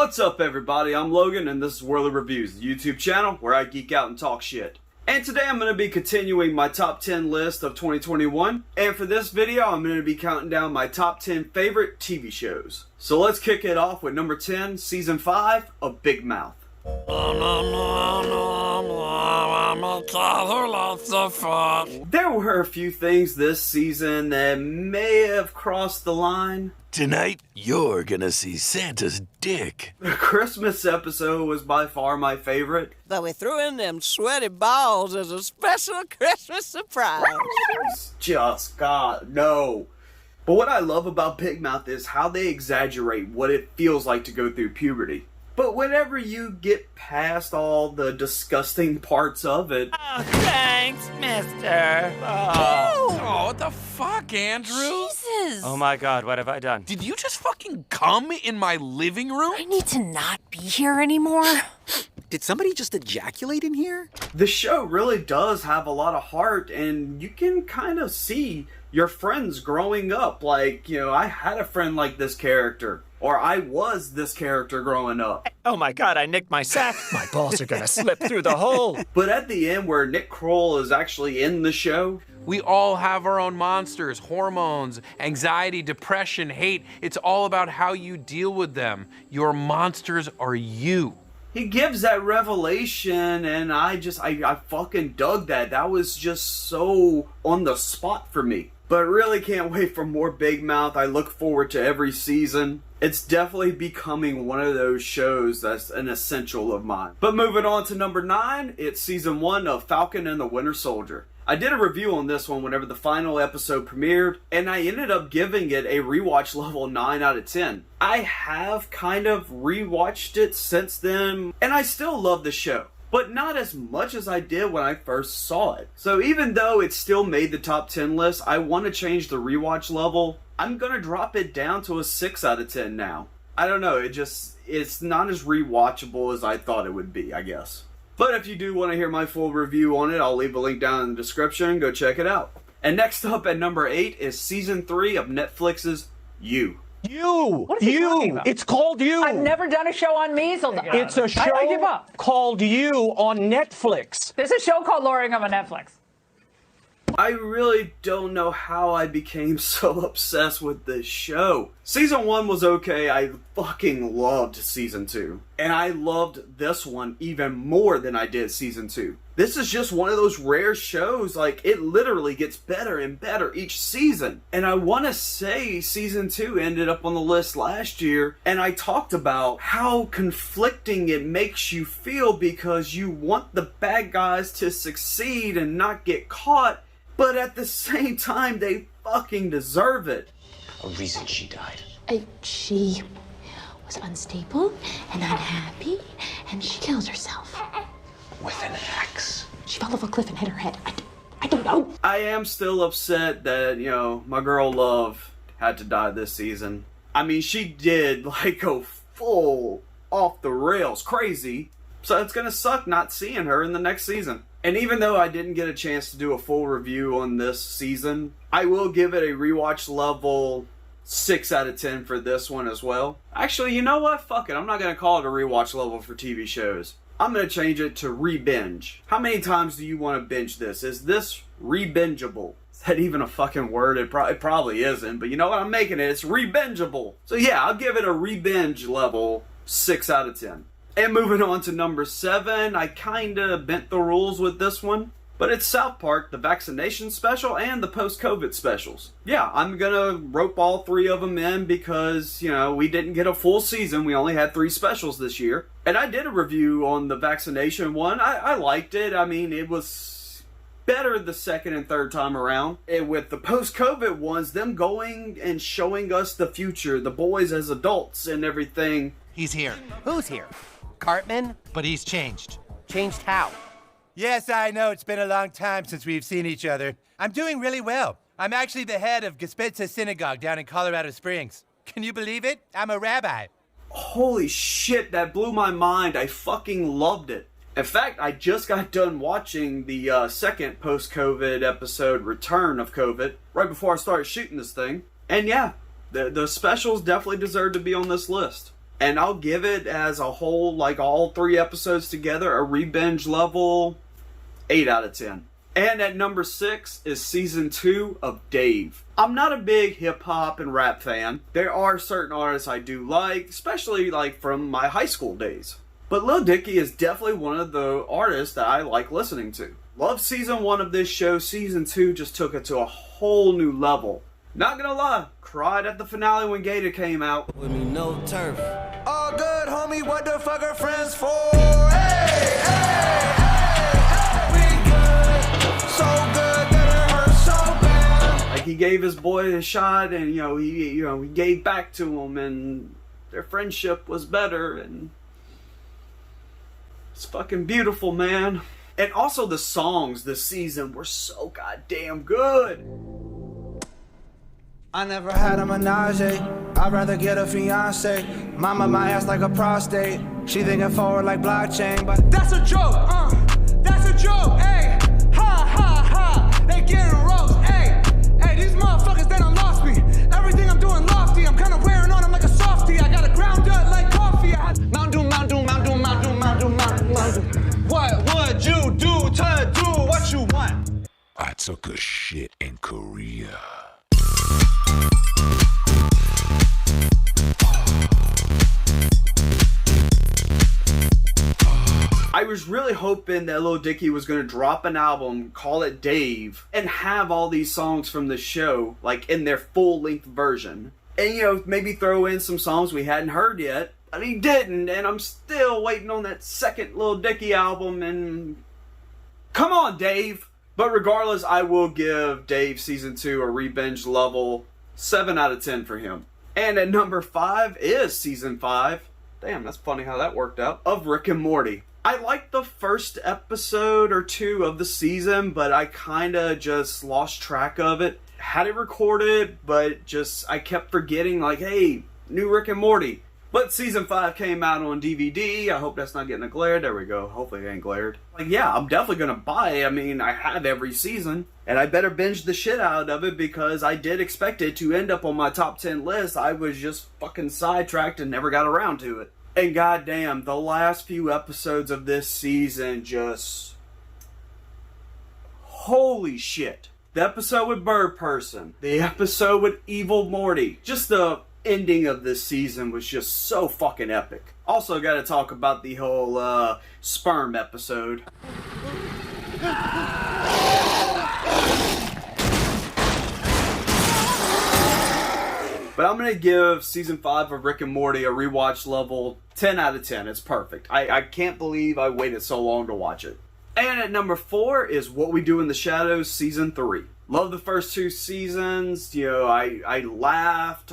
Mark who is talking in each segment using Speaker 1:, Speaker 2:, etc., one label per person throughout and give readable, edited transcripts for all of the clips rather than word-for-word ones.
Speaker 1: What's up everybody, I'm Logan and this is Worldly Reviews, the YouTube channel where I geek out and talk shit. And today I'm going to be continuing my top 10 list of 2021, and for this video I'm going to be counting down my top 10 favorite TV shows. So let's kick it off with number 10, Season 5 of Big Mouth. There were a few things this season that may have crossed the line.
Speaker 2: Tonight, you're gonna see Santa's dick.
Speaker 1: The Christmas episode was by far my favorite.
Speaker 3: But we threw in them sweaty balls as a special Christmas surprise.
Speaker 1: Just God, no. But what I love about Big Mouth is how they exaggerate what it feels like to go through puberty. But whenever you get past all the disgusting parts of it...
Speaker 4: Oh, thanks, mister.
Speaker 2: Oh, what the fuck, Andrew?
Speaker 4: Jesus. Oh my God, what have I done?
Speaker 2: Did you just fucking come in my living room?
Speaker 5: I need to not be here anymore.
Speaker 3: Did somebody just ejaculate in here?
Speaker 1: The show really does have a lot of heart, and you can kind of see your friends growing up. Like, you know, I had a friend like this character. Or I was this character growing up.
Speaker 4: Oh my God, I nicked my sack. My balls are gonna slip through the hole.
Speaker 1: But at the end where Nick Kroll is actually in the show...
Speaker 6: We all have our own monsters, hormones, anxiety, depression, hate. It's all about how you deal with them. Your monsters are you.
Speaker 1: He gives that revelation, and I fucking dug that. That was just so on the spot for me. But really can't wait for more Big Mouth. I look forward to every season. It's definitely becoming one of those shows that's an essential of mine. But moving on to number 9, it's season 1 of Falcon and the Winter Soldier. I did a review on this one whenever the final episode premiered, and I ended up giving it a rewatch level 9 out of 10. I have kind of rewatched it since then, and I still love the show. But not as much as I did when I first saw it. So even though it still made the top 10 list, I want to change the rewatch level. I'm going to drop it down to a 6 out of 10 now. I don't know, it's not as rewatchable as I thought it would be, I guess. But if you do want to hear my full review on it, I'll leave a link down in the description. Go check it out. And next up at number 8 is season 3 of Netflix's You.
Speaker 7: You!
Speaker 8: What is he talking about?
Speaker 7: It's called You!
Speaker 8: I've never done a show on measles.
Speaker 7: It's a show
Speaker 8: I give up.
Speaker 7: called You on Netflix.
Speaker 8: There's a show called Lowering on Netflix.
Speaker 1: I really don't know how I became so obsessed with this show. Season 1 was okay. I fucking loved season 2. And I loved this one even more than I did season 2. This is just one of those rare shows, like, it literally gets better and better each season. And I want to say season 2 ended up on the list last year, and I talked about how conflicting it makes you feel because you want the bad guys to succeed and not get caught, but at the same time, they fucking deserve it.
Speaker 2: A reason she died.
Speaker 5: She was unstable and unhappy, and she killed herself.
Speaker 2: With an axe.
Speaker 5: She fell off a cliff and hit her head. I don't know.
Speaker 1: I am still upset that, you know, my girl Love had to die this season. I mean, she did, like, go full off the rails crazy. So it's gonna suck not seeing her in the next season. And even though I didn't get a chance to do a full review on this season, I will give it a rewatch level 6 out of 10 for this one as well. Actually, you know what? Fuck it. I'm not gonna call it a rewatch level for TV shows. I'm going to change it to re-binge. How many times do you want to binge this? Is this re-bingeable? Is that even a fucking word? It probably isn't, but you know what? I'm making it. It's re-bingeable. So yeah, I'll give it a re-binge level 6 out of 10. And moving on to number 7, I kind of bent the rules with this one. But it's South Park, the vaccination special, and the post-COVID specials. Yeah, I'm gonna rope all 3 of them in because, you know, we didn't get a full season. We only had 3 specials this year. And I did a review on the vaccination one. I liked it. I mean, it was better the second and third time around. And with the post-COVID ones, them going and showing us the future, the boys as adults and everything.
Speaker 9: He's here.
Speaker 3: Who's here? Cartman?
Speaker 9: But he's changed.
Speaker 3: Changed how?
Speaker 9: Yes, I know. It's been a long time since we've seen each other. I'm doing really well. I'm actually the head of Gaspetsa Synagogue down in Colorado Springs. Can you believe it? I'm a rabbi.
Speaker 1: Holy shit, that blew my mind. I fucking loved it. In fact, I just got done watching the second post-COVID episode, Return of COVID, right before I started shooting this thing. And yeah, the specials definitely deserve to be on this list. And I'll give it as a whole, like all 3 episodes together, a re-binge level 8 out of 10. And at number 6 is season 2 of Dave. I'm not a big hip hop and rap fan. There are certain artists I do like, especially like from my high school days. But Lil Dicky is definitely one of the artists that I like listening to. Love season 1 of this show. Season 2 just took it to a whole new level. Not gonna lie, cried at the finale when Gator came out.
Speaker 3: With me, no turf.
Speaker 10: All good, homie, what the fuck are friends for? Hey, hey, hey, we good, so good that it hurts so bad.
Speaker 1: Like, he gave his boy a shot, and he gave back to him, and their friendship was better, and it's fucking beautiful, man. And also the songs this season were so goddamn good.
Speaker 10: I never had a menage. I'd rather get a fiance. Mama, my ass like a prostate. She thinking forward like blockchain, but that's a joke. That's a joke. Hey, ha ha ha. They getting roast. Hey, hey, these motherfuckers they done lost me. Everything I'm doing lofty. I'm kind of wearing on them like a softie. I got a ground up like coffee. Mountain. What would you do to do what you want?
Speaker 2: I took a shit in Korea.
Speaker 1: I was really hoping that Lil Dicky was going to drop an album, call it Dave, and have all these songs from the show, like, in their full-length version. And, maybe throw in some songs we hadn't heard yet. But he didn't, and I'm still waiting on that second Lil Dicky album, and... Come on, Dave! But regardless, I will give Dave Season 2 a re-binge level 7 out of 10 for him. And at number 5 is Season 5. Damn, that's funny how that worked out. Of Rick and Morty. I liked the first episode or 2 of the season, but I kinda just lost track of it. Had it recorded, but I kept forgetting, like, hey, new Rick and Morty. But Season 5 came out on DVD. I hope that's not getting a glare. There we go. Hopefully it ain't glared. Like, yeah, I'm definitely gonna buy it. I mean, I have every season. And I better binge the shit out of it because I did expect it to end up on my top 10 list. I was just fucking sidetracked and never got around to it. And goddamn, the last few episodes of this season just... Holy shit. The episode with Bird Person. The episode with Evil Morty. Just the ending of this season was just so fucking epic. Also gotta talk about the whole sperm episode. But I'm gonna give Season 5 of Rick and Morty a rewatch level 10 out of 10. It's perfect. I can't believe I waited so long to watch it. And at number 4 is What We Do in the Shadows Season 3. Love the first 2 seasons. I laughed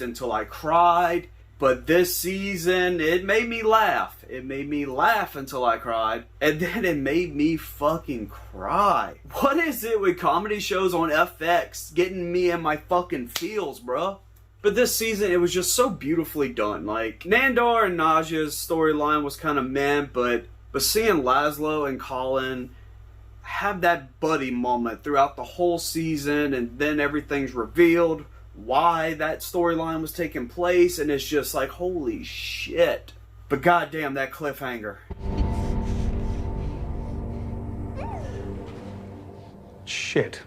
Speaker 1: until I cried. But this season, it made me laugh. It made me laugh until I cried. And then it made me fucking cry. What is it with comedy shows on FX getting me in my fucking feels, bruh? But this season, it was just so beautifully done. Like, Nandor and Naja's storyline was kind of meh, but seeing Laszlo and Colin have that buddy moment throughout the whole season, and then everything's revealed why that storyline was taking place, and it's just like, holy shit. But goddamn, that cliffhanger.
Speaker 7: Shit.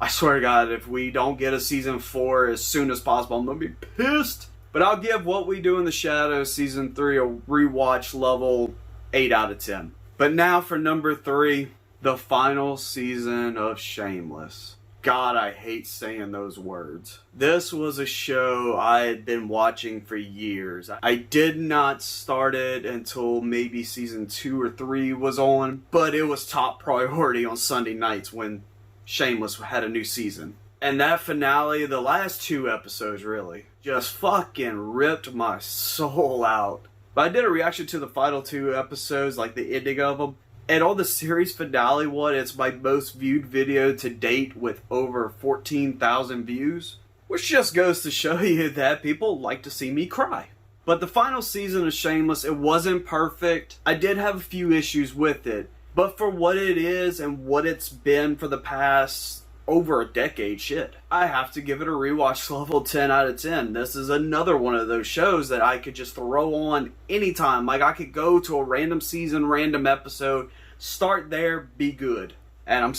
Speaker 1: I swear to God, if we don't get a season 4 as soon as possible, I'm gonna be pissed. But I'll give What We Do in the Shadows Season 3 a rewatch level 8 out of 10. But now for number 3, the final season of Shameless. God, I hate saying those words. This was a show I had been watching for years. I did not start it until maybe season 2 or 3 was on, but it was top priority on Sunday nights when Shameless had a new season. And that finale, the last 2 episodes really, just fucking ripped my soul out. But I did a reaction to the final 2 episodes, like the ending of them. And on the series finale one, it's my most viewed video to date with over 14,000 views. Which just goes to show you that people like to see me cry. But the final season of Shameless, it wasn't perfect. I did have a few issues with it. But for what it is and what it's been for the past over a decade. Shit. I have to give it a rewatch level 10 out of 10. This is another one of those shows that I could just throw on anytime. Like, I could go to a random season, random episode, start there, be good. And I'm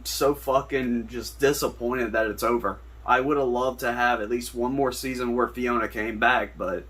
Speaker 1: so fucking just disappointed that it's over. I would have loved to have at least one more season where Fiona came back, but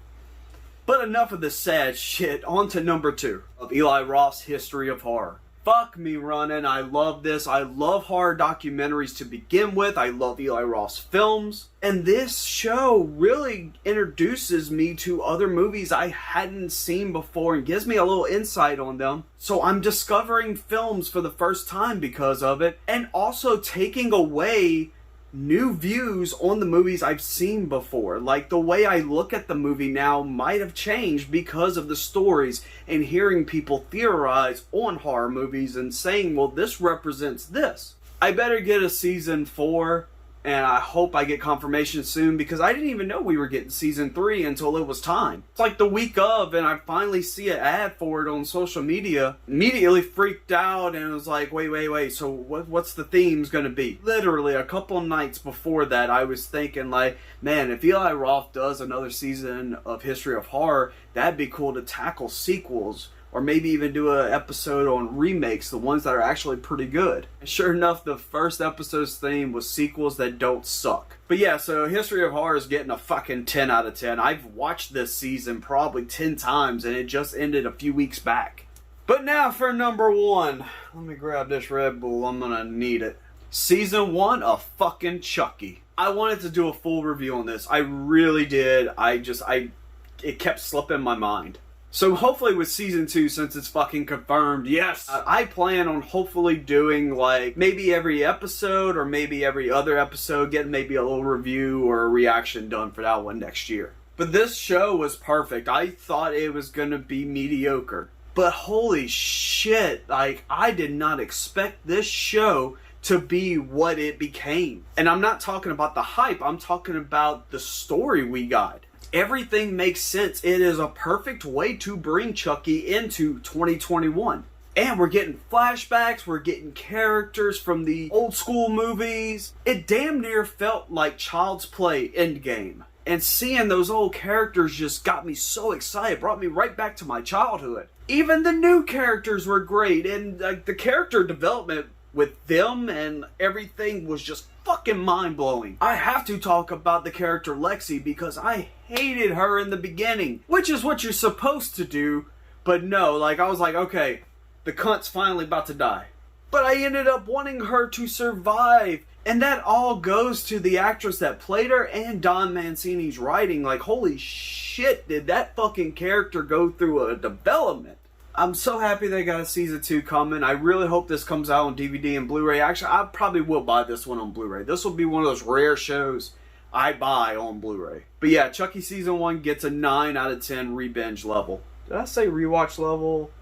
Speaker 1: enough of this sad shit. On to number 2 of Eli Roth's History of Horror. Fuck me running. I love this. I love horror documentaries to begin with. I love Eli Roth's films. And this show really introduces me to other movies I hadn't seen before and gives me a little insight on them. So I'm discovering films for the first time because of it, and also taking away new views on the movies I've seen before. Like, the way I look at the movie now might have changed because of the stories and hearing people theorize on horror movies and saying, well, this represents this. I better get a season 4, and I hope I get confirmation soon, because I didn't even know we were getting season 3 until it was time. It's like the week of, and I finally see an ad for it on social media. Immediately freaked out and was like, wait, so what's the theme's gonna be? Literally a couple nights before that, I was thinking like, man, if Eli Roth does another season of History of Horror, that'd be cool to tackle sequels. Or maybe even do an episode on remakes, the ones that are actually pretty good. And sure enough, the first episode's theme was sequels that don't suck. But yeah, so History of Horror is getting a fucking 10 out of 10. I've watched this season probably 10 times, and it just ended a few weeks back. But now for number 1. Let me grab this Red Bull. I'm gonna need it. Season 1 of fucking Chucky. I wanted to do a full review on this. I really did. It kept slipping my mind. So hopefully with season 2, since it's fucking confirmed, yes, I plan on hopefully doing like maybe every episode or maybe every other episode, getting maybe a little review or a reaction done for that one next year. But this show was perfect. I thought it was going to be mediocre. But holy shit, like, I did not expect this show to be what it became. And I'm not talking about the hype, I'm talking about the story we got. Everything makes sense. It is a perfect way to bring Chucky into 2021. And we're getting flashbacks, we're getting characters from the old school movies. It damn near felt like Child's Play Endgame. And seeing those old characters just got me so excited, brought me right back to my childhood. Even the new characters were great, and the character development with them and everything was just fucking mind-blowing. I have to talk about the character Lexi because I hated her in the beginning, which is what you're supposed to do, but no, like, I was like, okay, the cunt's finally about to die. But I ended up wanting her to survive, and that all goes to the actress that played her and Don Mancini's writing. Like, holy shit, did that fucking character go through a development. I'm so happy they got a season 2 coming. I really hope this comes out on DVD and Blu-ray. Actually, I probably will buy this one on Blu-ray. This will be one of those rare shows I buy on Blu-ray. But yeah, Chucky season 1 gets a 9 out of 10 re-binge level. Did I say rewatch level?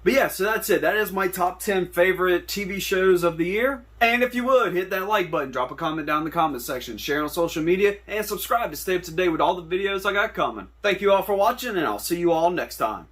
Speaker 1: But yeah, so that's it. That is my top 10 favorite TV shows of the year. And if you would, hit that like button, drop a comment down in the comment section, share on social media, and subscribe to stay up to date with all the videos I got coming. Thank you all for watching, and I'll see you all next time.